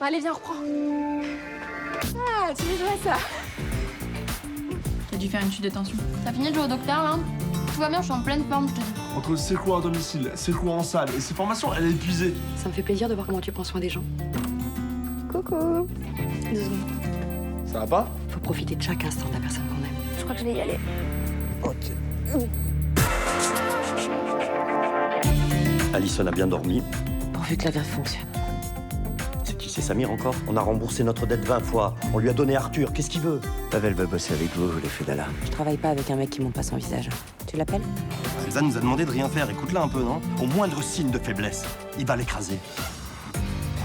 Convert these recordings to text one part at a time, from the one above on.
Allez, viens, reprends. Ah, tu veux jouer ça? T'as dû faire une chute de tension. T'as fini de jouer au docteur, là? Tout va bien, je suis en pleine forme, je te dis. Entre ses cours à domicile, ses cours en salle et ses formations, elle est épuisée. Ça me fait plaisir de voir comment tu prends soin des gens. Coucou. 2 secondes. Ça va pas? Faut profiter de chaque instant de la personne qu'on aime. Je crois que je vais y aller. Alison a bien dormi. Pourvu que la greffe fonctionne. C'est qui, c'est Samir encore? On a remboursé notre dette 20 fois. On lui a donné Arthur. Qu'est-ce qu'il veut? Pavel veut bosser avec vous, les Fedala. Je travaille pas avec un mec qui monte pas son visage. Tu l'appelles? Elsa nous a demandé de rien faire. Écoute-la un peu, non? Au moindre signe de faiblesse, il va l'écraser.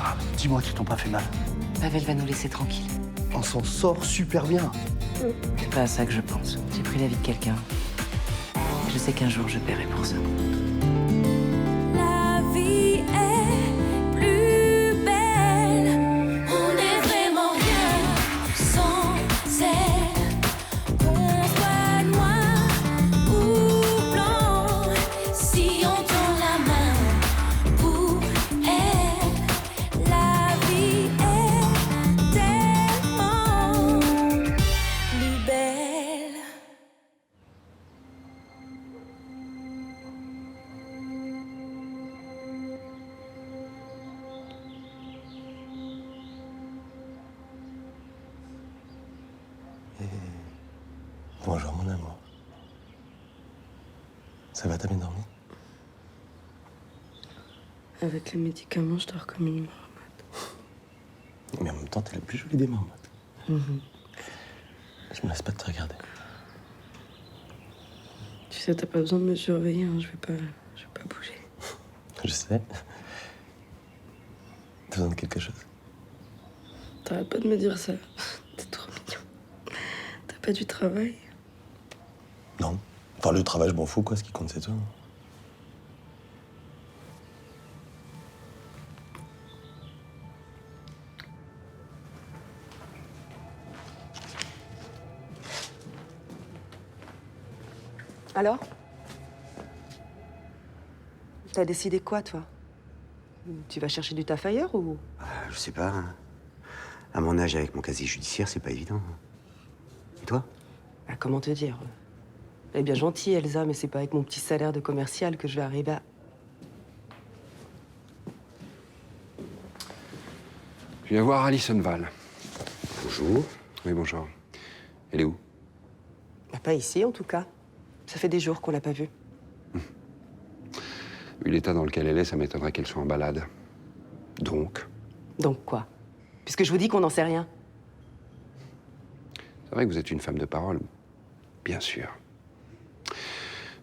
Ah, dis-moi qu'ils t'ont pas fait mal. Pavel va nous laisser tranquilles. On s'en sort super bien. C'est pas à ça que je pense. J'ai pris la vie de quelqu'un. Je sais qu'un jour je paierai pour ça. La vie est plus belle. On est vraiment rien sans elle. Qu'on soit noir ou blanc, si on tend la main pour elle, la vie est tellement plus belle. Bonjour, mon amour. Ça va, t'as bien dormi? Avec les médicaments, je dors comme une marmotte. Mais en même temps, t'es la plus jolie des marmottes. Je me laisse pas te regarder. Tu sais, t'as pas besoin de me surveiller, hein. Je vais pas bouger. Je sais. T'as besoin de quelque chose? T'arrêtes pas de me dire ça. T'es trop mignon. T'as pas du travail? Non. Enfin, le travail, je m'en fous, quoi. Ce qui compte, c'est toi. Alors? T'as décidé quoi, toi? Tu vas chercher du taf ailleurs ou... Je sais pas. À mon âge, avec mon casier judiciaire, c'est pas évident. Et toi? Ah, comment te dire? Elle est bien gentille, Elsa, mais c'est pas avec mon petit salaire de commercial que je vais arriver à... Je viens voir Alison Val. Bonjour. Oui, bonjour. Elle est où? Bah, pas ici, en tout cas. Ça fait des jours qu'on l'a pas vue. Vu l'état dans lequel elle est, ça m'étonnerait qu'elle soit en balade. Donc, Donc quoi? Puisque je vous dis qu'on n'en sait rien. c'est vrai que vous êtes une femme de parole. Bien sûr.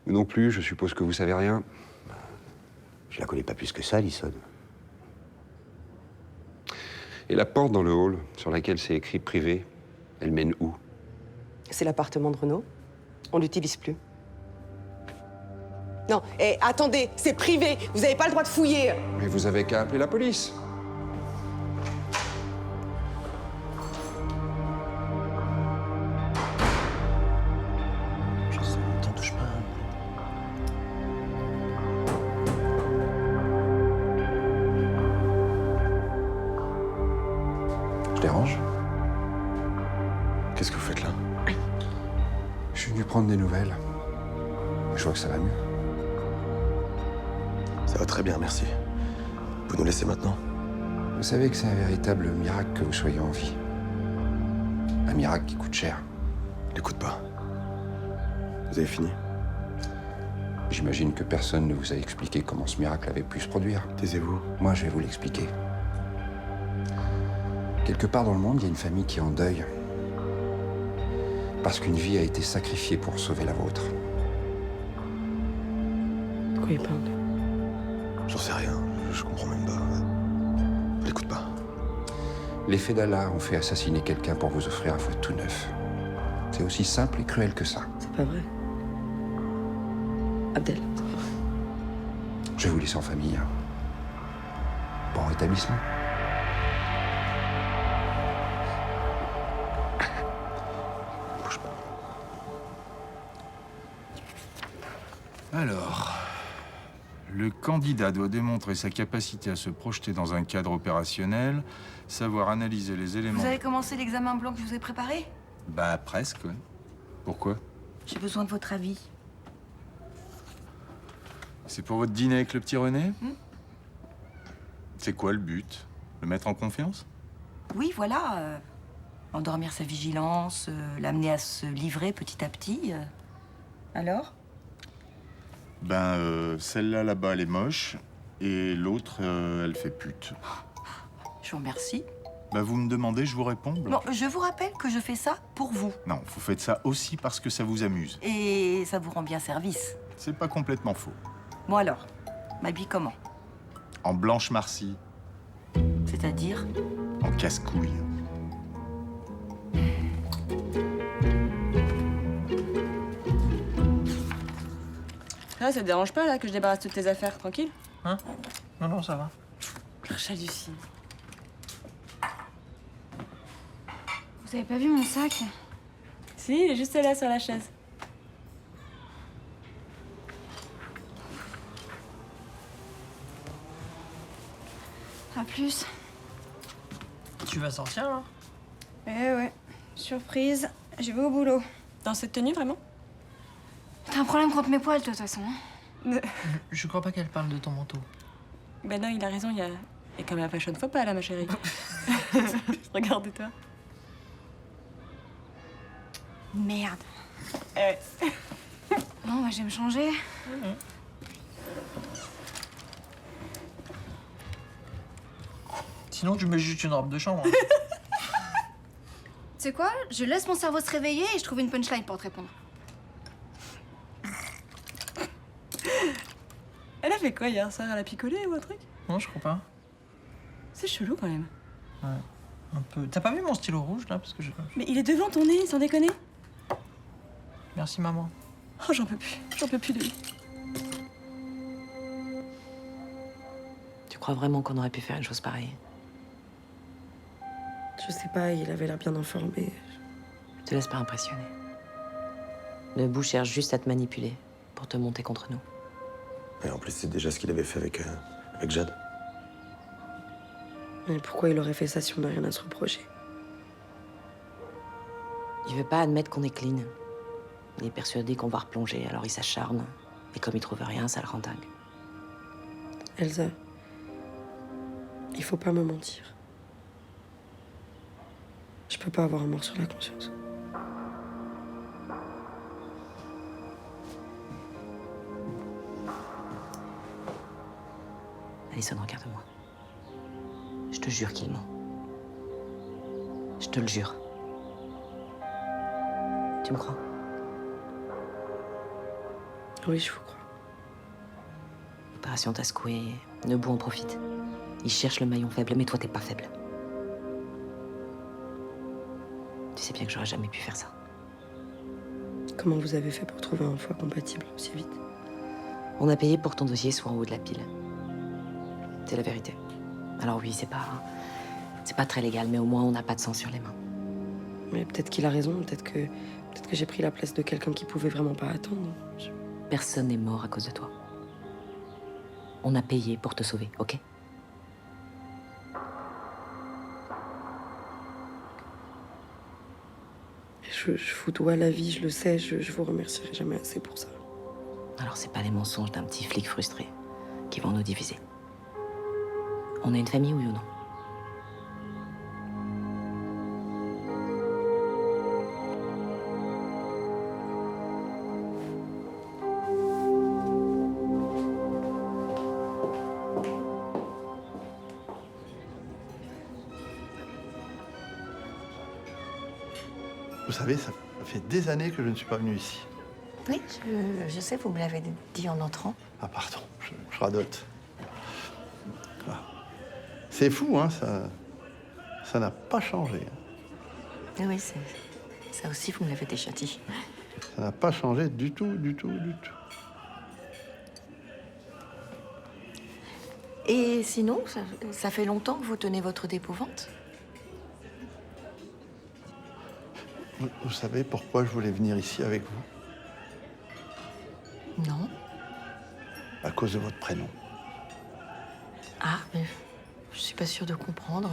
Mais non plus, je suppose que vous savez rien. Je la connais pas plus que ça, Alison. Et la porte dans le hall, sur laquelle c'est écrit privé, elle mène où? C'est l'appartement de Renaud. On l'utilise plus. Non, attendez, c'est privé. Vous n'avez pas le droit de fouiller. Mais vous avez qu'à appeler la police. Je sais, t'en touche pas. Je dérange? Qu'est-ce que vous faites là? Je suis venu prendre des nouvelles. Je vois que ça va mieux. Ça va très bien, merci. Vous nous laissez maintenant? Vous savez que c'est un véritable miracle que vous soyez en vie. Un miracle qui coûte cher. N'écoute pas. Vous avez fini? J'imagine que personne ne vous a expliqué comment ce miracle avait pu se produire. Taisez-vous. Moi, je vais vous l'expliquer. Quelque part dans le monde, il y a une famille qui est en deuil. Parce qu'une vie a été sacrifiée pour sauver la vôtre. De quoi il parle? J'en sais rien. Je comprends même pas. N'écoute pas. Les Fedala ont fait assassiner quelqu'un pour vous offrir un foie tout neuf. C'est aussi simple et cruel que ça. C'est pas vrai. Abdel. Je vais vous laisser en famille. Bon rétablissement. Bouge pas. Alors, Le candidat doit démontrer sa capacité à se projeter dans un cadre opérationnel, savoir analyser les éléments... Vous avez commencé l'examen blanc que je vous ai préparé? Bah, presque, ouais. Pourquoi? J'ai besoin de votre avis. C'est pour votre dîner avec le petit René? C'est quoi le but? Le mettre en confiance? Oui, voilà. Endormir sa vigilance, l'amener à se livrer petit à petit. Alors? Ben, celle-là, là-bas, elle est moche. Et l'autre, elle fait pute. Je vous remercie. Bah, vous me demandez, je vous réponds, Blanche. Non, je vous rappelle que je fais ça pour vous. Non, vous faites ça aussi parce que ça vous amuse. Et ça vous rend bien service. C'est pas complètement faux. Bon alors, m'habille comment? En Blanche Marcy, C'est-à-dire? en casse-couille. Ah, ça te dérange pas, là, que je débarrasse toutes tes affaires, tranquille? Hein? Non, non, ça va. J'hallucine. Vous avez pas vu mon sac? Si, il est juste là, sur la chaise. À plus. Tu vas sortir, là? Ouais. Surprise, je vais au boulot. Dans cette tenue, vraiment? T'as un problème contre mes poils, toi, de toute façon. Je crois pas qu'elle parle de ton manteau. Ben non, il a raison, il y a quand même la fashion faux pas, là, ma chérie. Regarde-toi. Merde. Ouais. Bon, bah, je vais me changer. Sinon, tu mets juste une robe de chambre. Tu sais quoi? Je laisse mon cerveau se réveiller et je trouve une punchline pour te répondre. Elle a fait quoi hier soir? Elle a picolé ou un truc? Non, je crois pas. C'est chelou quand même. Ouais, un peu. T'as pas vu mon stylo rouge, là? Parce que je... Mais il est devant ton nez, sans déconner. Merci, maman. Oh, j'en peux plus. J'en peux plus de lui. Tu crois vraiment qu'on aurait pu faire une chose pareille? Je sais pas, il avait l'air bien informé. Te laisse pas impressionner. Nebou cherche juste à te manipuler pour te monter contre nous. Et en plus, c'est déjà ce qu'il avait fait avec Jade. Mais pourquoi il aurait fait ça si on n'a rien à se reprocher? Il veut pas admettre qu'on est clean. Il est persuadé qu'on va replonger, alors il s'acharne. Et comme il trouve rien, ça le rend dingue. Elsa, il faut pas me mentir. Je peux pas avoir un mort sur la conscience. Alison, regarde-moi. Je te jure qu'il ment. Je te le jure. Tu me crois? Oui, je vous crois. Opération t'a secoué. Nebou en profite. Il cherche le maillon faible, mais toi, t'es pas faible. Tu sais bien que j'aurais jamais pu faire ça. Comment vous avez fait pour trouver un foie compatible aussi vite? On a payé pour que ton dossier soit en haut de la pile. C'est la vérité. Alors oui, c'est pas très légal, mais au moins on n'a pas de sang sur les mains. Mais peut-être qu'il a raison, peut-être que j'ai pris la place de quelqu'un qui pouvait vraiment pas attendre. Personne n'est mort à cause de toi. On a payé pour te sauver, ok? Je vous dois la vie, je le sais, je vous remercierai jamais assez pour ça. Alors c'est pas les mensonges d'un petit flic frustré qui vont nous diviser. On est une famille, oui ou non? Vous savez, ça fait des années que je ne suis pas venu ici. Oui, je sais, vous me l'avez dit en entrant. Ah pardon, je radote. Ah. C'est fou, hein, ça n'a pas changé. Oui, ça aussi, vous me l'avez déjà dit. Ça n'a pas changé du tout, du tout, du tout. Et sinon, ça fait longtemps que vous tenez votre dépôt-vente? Vous savez pourquoi je voulais venir ici avec vous? Non. à cause de votre prénom. Ah, mais je suis pas sûre de comprendre.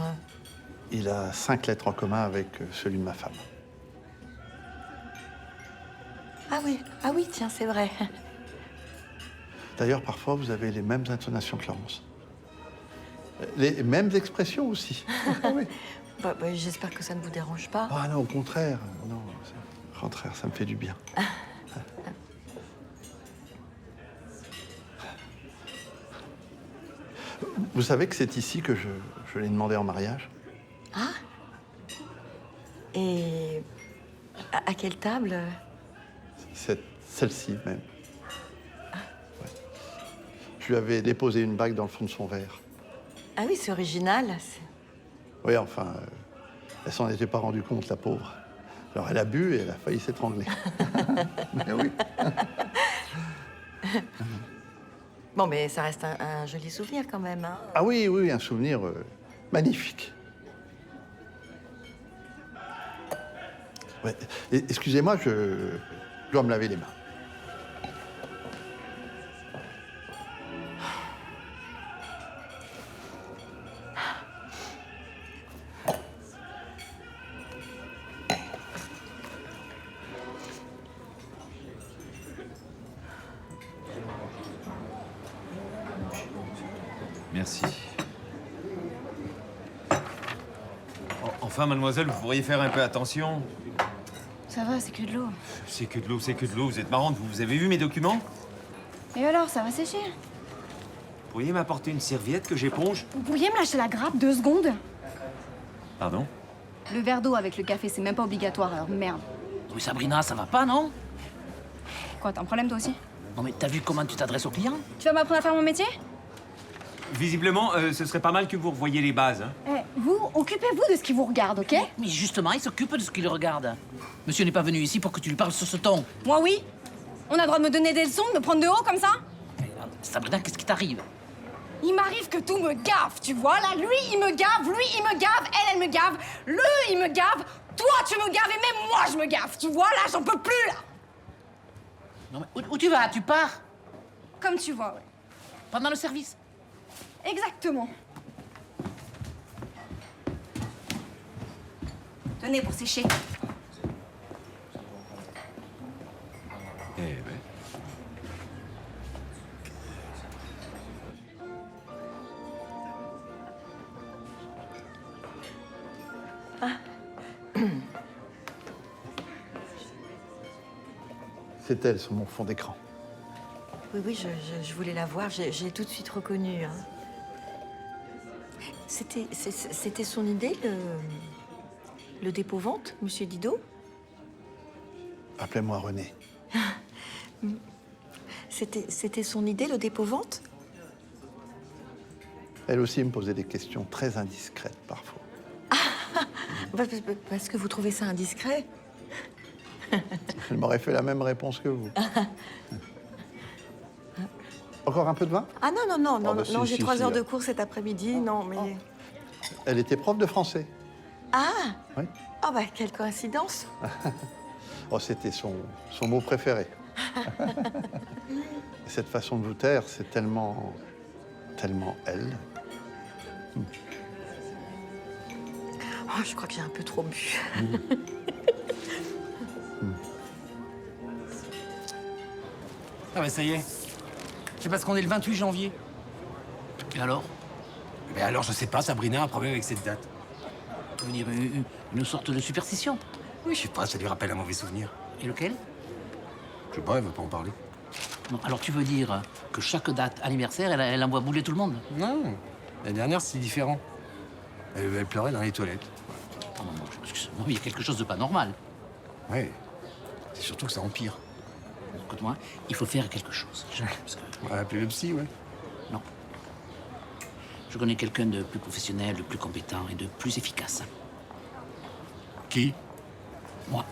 Il a 5 lettres en commun avec celui de ma femme. Ah oui, tiens, c'est vrai. D'ailleurs, parfois, vous avez les mêmes intonations que Laurence. Les mêmes expressions aussi. Ah oui. J'espère que ça ne vous dérange pas. Ah non, au contraire. Non, au contraire, ça me fait du bien. Vous savez que c'est ici que je l'ai demandé en mariage? Ah. Et à quelle table? C'est celle-ci même. Ouais. Je lui avais déposé une bague dans le fond de son verre. Ah oui, c'est original. Oui, enfin, elle s'en était pas rendue compte, la pauvre. Alors elle a bu et elle a failli s'étrangler. Mais oui. Bon, mais ça reste un joli souvenir quand même, hein. Ah oui, oui, un souvenir magnifique. Ouais. Excusez-moi, je dois me laver les mains. Merci. Enfin, mademoiselle, vous pourriez faire un peu attention. Ça va, c'est que de l'eau. C'est que de l'eau, c'est que de l'eau. Vous êtes marrante. Vous avez vu mes documents? Et alors, ça va sécher? Vous pourriez m'apporter une serviette que j'éponge? Vous pourriez me lâcher la grappe 2 secondes? Pardon? Le verre d'eau avec le café, c'est même pas obligatoire, alors merde. Oui, Sabrina, ça va pas, non? Quoi, t'as un problème toi aussi? Non, mais t'as vu comment tu t'adresses aux clients? Tu vas m'apprendre à faire mon métier? Visiblement, ce serait pas mal que vous revoyiez les bases. Hein. Vous, occupez-vous de ce qui vous regarde, ok? Mais justement, il s'occupe de ce qui le regarde. Monsieur n'est pas venu ici pour que tu lui parles sur ce ton. Moi, oui. On a le droit de me donner des leçons, de me prendre de haut comme ça? Sabrina, qu'est-ce qui t'arrive? Il m'arrive que tout me gave, tu vois? Là, lui, il me gave, lui, il me gave, elle me gave, il me gave, toi, tu me gaves et même moi, je me gave, tu vois? Là, j'en peux plus, là! Non, mais où tu vas? Tu pars? Comme tu vois, ouais. Pendant le service? Exactement. Tenez pour sécher. Eh ben. C'est elle sur mon fond d'écran. Oui, je voulais la voir. J'ai tout de suite reconnu. Hein. C'était son idée, le dépôt-vente, Monsieur Didot? Appelez-moi René. C'était son idée, le dépôt-vente? Elle aussi me posait des questions très indiscrètes parfois. Parce que vous trouvez ça indiscret? Elle m'aurait fait la même réponse que vous. Encore un peu de vin? Ah non, j'ai 3 heures si. de cours cet après-midi, non, mais... Elle était prof de français. Ah! Oui. Oh, bah, quelle coïncidence! Oh, c'était son mot préféré. Cette façon de vous taire, c'est tellement elle. Oh, je crois que j'ai un peu trop bu. Ah bah ça y est. C'est parce qu'on est le 28 janvier. Et alors? Mais alors, je sais pas, Sabrina a un problème avec cette date. Ça veut dire une sorte de superstition. Oui, je sais pas, ça lui rappelle un mauvais souvenir. Et lequel? Je sais pas, elle veut pas en parler. Non, alors tu veux dire que chaque date anniversaire, elle envoie bouler tout le monde? Non, la dernière, c'était différent. Elle pleurait dans les toilettes. Oh, non, excuse-moi, mais il y a quelque chose de pas normal. Ouais, c'est surtout que ça empire. Écoute-moi, il faut faire quelque chose. Parce que... On va appeler le psy, ouais. Non. Je connais quelqu'un de plus professionnel, de plus compétent et de plus efficace. Qui? Moi.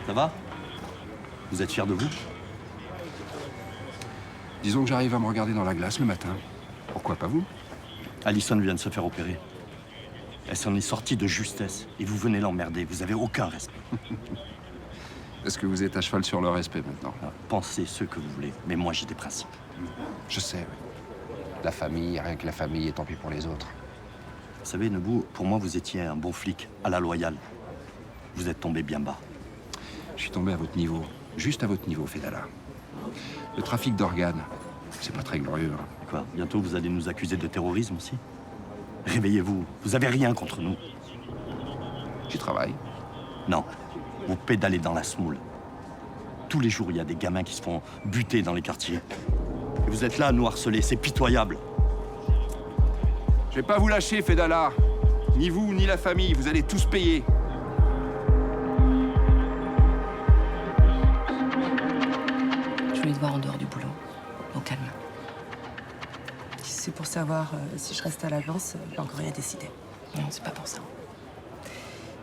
Ça va? Vous êtes fiers de vous? Disons que j'arrive à me regarder dans la glace le matin. Pourquoi pas vous? Alison vient de se faire opérer. Elle s'en est sortie de justesse. Et vous venez l'emmerder. Vous avez aucun respect. Est-ce que vous êtes à cheval sur le respect maintenant? Pensez ce que vous voulez. Mais moi, j'ai des principes. Je sais, oui. La famille, rien que la famille, et tant pis pour les autres. Vous savez, Nebou, pour moi, vous étiez un bon flic, à la loyale. Vous êtes tombé bien bas. Je suis tombé à votre niveau. Juste à votre niveau, Fedala. Le trafic d'organes, c'est pas très glorieux. Hein. Quoi? Bientôt, vous allez nous accuser de terrorisme aussi? Réveillez-vous. Vous avez rien contre nous. J'y travaille. Non. Vous pédalez dans la semoule. Tous les jours, il y a des gamins qui se font buter dans les quartiers. Et vous êtes là à nous harceler. C'est pitoyable. Je vais pas vous lâcher, Fedala. Ni vous, ni la famille. Vous allez tous payer. Je voulais te voir en dehors du boulot, au calme. Si c'est pour savoir si je reste à l'avance, j'ai encore rien décidé. Non, c'est pas pour ça.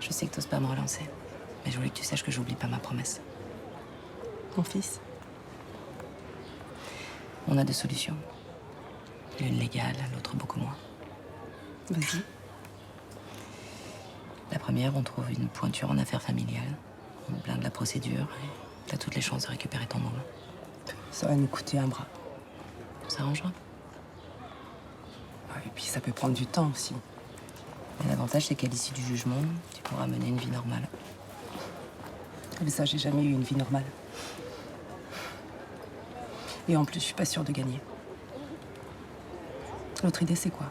Je sais que t'oses pas me relancer, mais je voulais que tu saches que j'oublie pas ma promesse. Mon fils. On a deux solutions. L'une légale, l'autre beaucoup moins. Vas-y. La première, on trouve une pointure en affaires familiales. On blinde la procédure et t'as toutes les chances de récupérer ton môme. Ça va nous coûter un bras. Ça arrangera. Ouais, et puis ça peut prendre du temps aussi. Mais l'avantage, c'est qu'à l'issue du jugement, tu pourras mener une vie normale. Mais ça, j'ai jamais eu une vie normale. Et en plus, je suis pas sûre de gagner. L'autre idée, c'est quoi?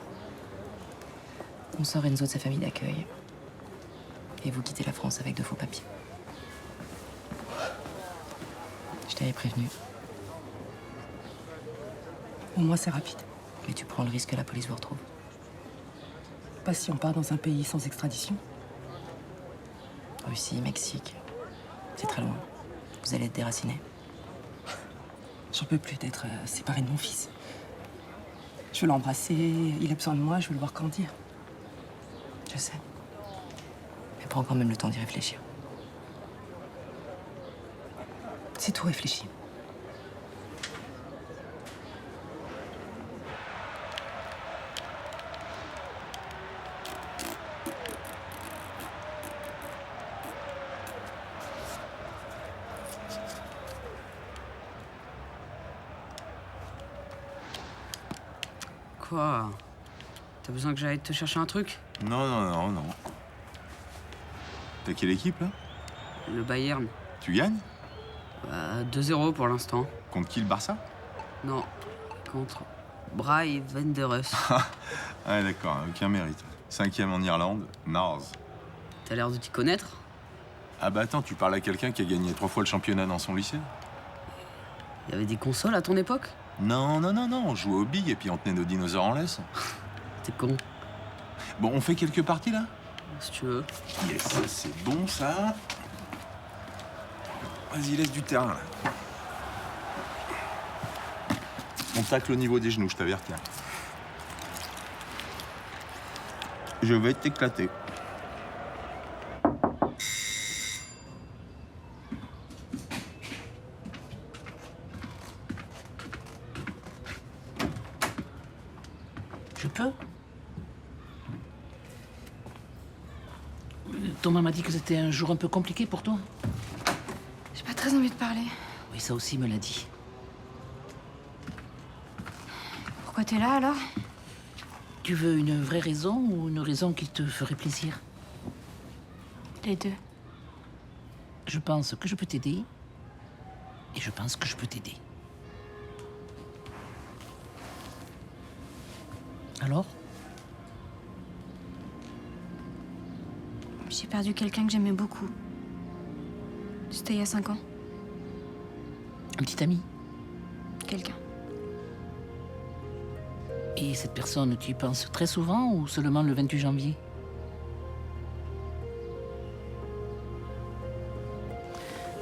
On sort Enzo de sa famille d'accueil. Et vous quittez la France avec de faux papiers. Je t'avais prévenu. Au moins, c'est rapide. Mais tu prends le risque que la police vous retrouve. Pas si on part dans un pays sans extradition. Russie, Mexique. C'est très loin. Vous allez être déracinés. J'en peux plus d'être séparée de mon fils. Je veux l'embrasser, il a besoin de moi, je veux le voir grandir. Je sais. Mais prends quand même le temps d'y réfléchir. C'est tout réfléchi. Quoi? T'as besoin que j'aille te chercher un truc? Non. T'as quelle équipe, là? Le Bayern. Tu gagnes? 2-0 pour l'instant. Contre qui, le Barça? Non, contre Bray Venderes. Ah, d'accord, aucun mérite. 5e en Irlande, Nars. T'as l'air de t'y connaître? Ah bah attends, tu parles à quelqu'un qui a gagné 3 fois le championnat dans son lycée? Il y avait des consoles à ton époque? Non, on jouait aux billes et puis on tenait nos dinosaures en laisse. T'es con. Bon, on fait quelques parties, là? Si tu veux. Yes, c'est bon, ça. Vas-y, laisse du terrain, là. On tacle au niveau des genoux, je t'avertis. Je vais t'éclater. Je peux? Thomas m'a dit que c'était un jour un peu compliqué pour toi. J'ai pas très envie de parler. Oui, ça aussi me l'a dit. Pourquoi t'es là alors? Tu veux une vraie raison ou une raison qui te ferait plaisir? Les deux. Je pense que je peux t'aider. Et je pense que je peux t'aider. Alors? J'ai perdu quelqu'un que j'aimais beaucoup. C'était il y a 5 ans. Un petit ami? Quelqu'un. Et cette personne, tu y penses très souvent ou seulement le 28 janvier?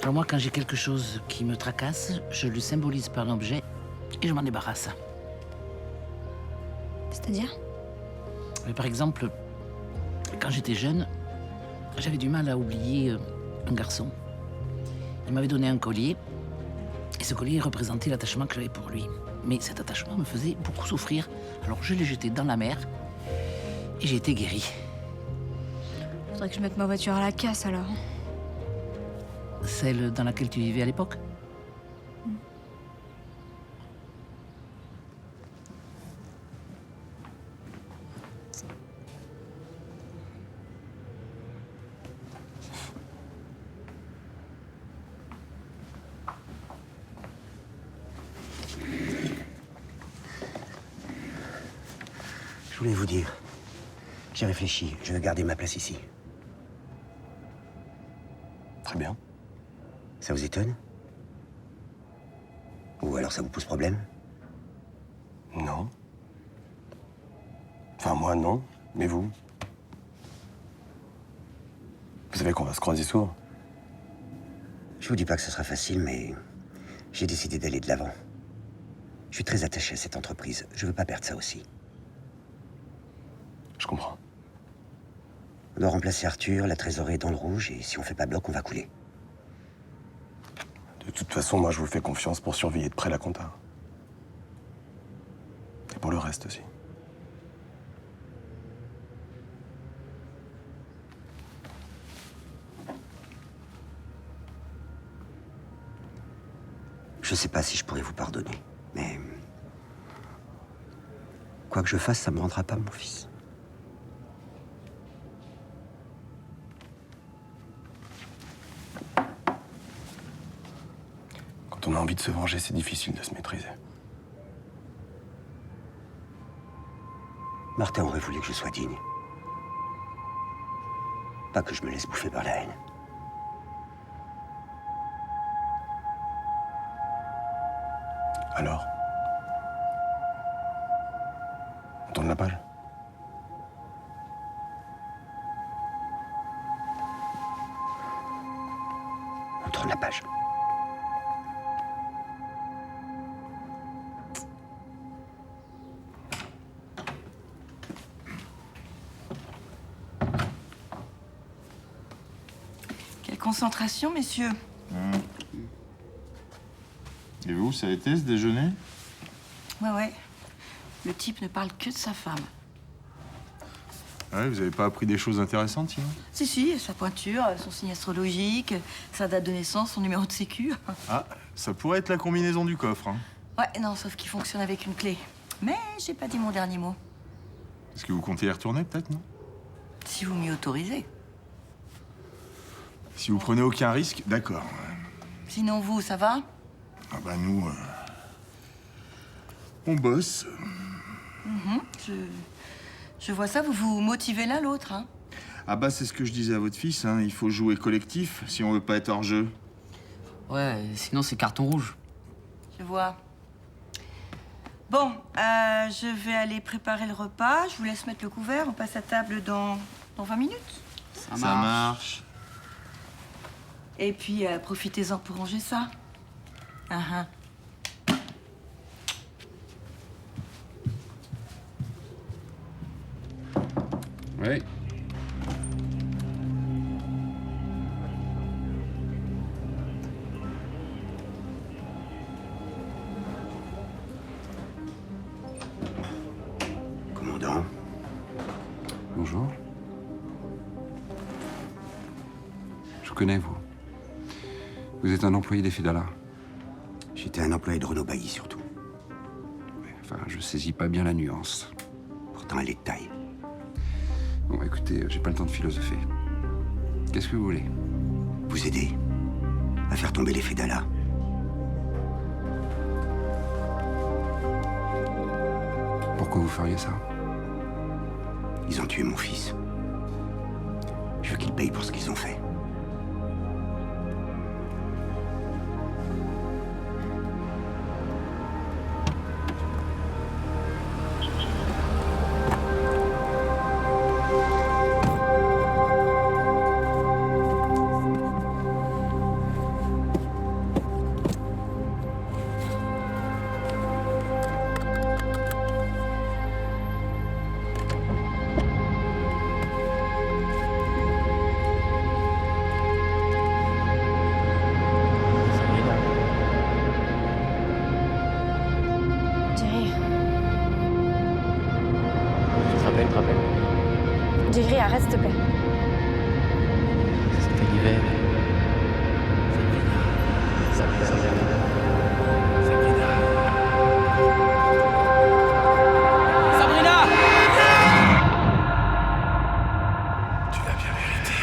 Alors moi, quand j'ai quelque chose qui me tracasse, je le symbolise par l'objet et je m'en débarrasse. C'est-à-dire? Par exemple, quand j'étais jeune, j'avais du mal à oublier un garçon. Il m'avait donné un collier, et ce collier représentait l'attachement que j'avais pour lui. mais cet attachement me faisait beaucoup souffrir. Alors je l'ai jeté dans la mer et j'ai été guéri. Faudrait que je mette ma voiture à la casse alors. Celle dans laquelle tu vivais à l'époque? Je voulais vous dire, j'ai réfléchi, je veux garder ma place ici. Très bien. Ça vous étonne? Ou alors ça vous pose problème? Non. Enfin, moi, non. Mais vous? Vous savez qu'on va se croiser souvent. Je vous dis pas que ce sera facile, mais j'ai décidé d'aller de l'avant. Je suis très attaché à cette entreprise. Je veux pas perdre ça aussi. Je comprends. On doit remplacer Arthur, la trésorerie est dans le rouge, et si on fait pas bloc, on va couler. De toute façon, moi, je vous fais confiance pour surveiller de près la compta. Et pour le reste aussi. Je sais pas si je pourrais vous pardonner, mais... quoi que je fasse, ça me rendra pas mon fils. Quand on a envie de se venger, c'est difficile de se maîtriser. Martin aurait voulu que je sois digne. Pas que je me laisse bouffer par la haine. Alors? On tourne la page? On tourne la page. Quelle concentration, messieurs. Et vous, ça a été ce déjeuner? Ouais. Le type ne parle que de sa femme. Ouais, vous avez pas appris des choses intéressantes, sinon? Si, sa pointure, son signe astrologique, sa date de naissance, son numéro de sécu. Ah, ça pourrait être la combinaison du coffre, hein. Ouais, non, sauf qu'il fonctionne avec une clé. Mais j'ai pas dit mon dernier mot. Est-ce que vous comptez y retourner, peut-être, non? Si vous m'y autorisez. Si vous prenez aucun risque, d'accord. Sinon, vous, ça va? Ah bah nous, on bosse. Je vois ça, vous vous motivez l'un l'autre, hein. Ah bah c'est ce que je disais à votre fils, hein. Il faut jouer collectif si on veut pas être hors jeu. Ouais, sinon c'est carton rouge. Je vois. Bon, je vais aller préparer le repas. Je vous laisse mettre le couvert. On passe à table dans 20 minutes. Ça marche. Et puis, profitez-en pour ranger ça. Oui. Commandant. Bonjour. Je vous connais, vous. Vous êtes un employé des Fedala. J'étais un employé de Renaud Bailly, surtout. Enfin, je saisis pas bien la nuance. Pourtant, elle est de taille. Bon, écoutez, j'ai pas le temps de philosopher. Qu'est-ce que vous voulez? Vous aider à faire tomber les Fedala. Pourquoi vous feriez ça? Ils ont tué mon fils. Je veux qu'ils payent pour ce qu'ils ont fait. Jerry, arrête s'il te plaît. C'était l'hiver. Sabrina. Tu l'as bien mérité.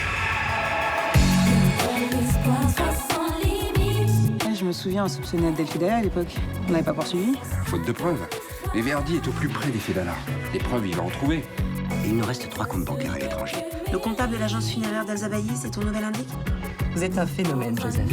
Je me souviens, on soupçonnait Delphi Daya à l'époque. On n'avait pas poursuivi. Faute de preuves. Et Verdi est au plus près des faits d'Allah. Les preuves, il va en trouver. Il nous reste 3 comptes bancaires à l'étranger. Le comptable de l'agence funéraire d'Elsa Bailly, c'est ton nouvel indique? Vous êtes un phénomène, Joseph.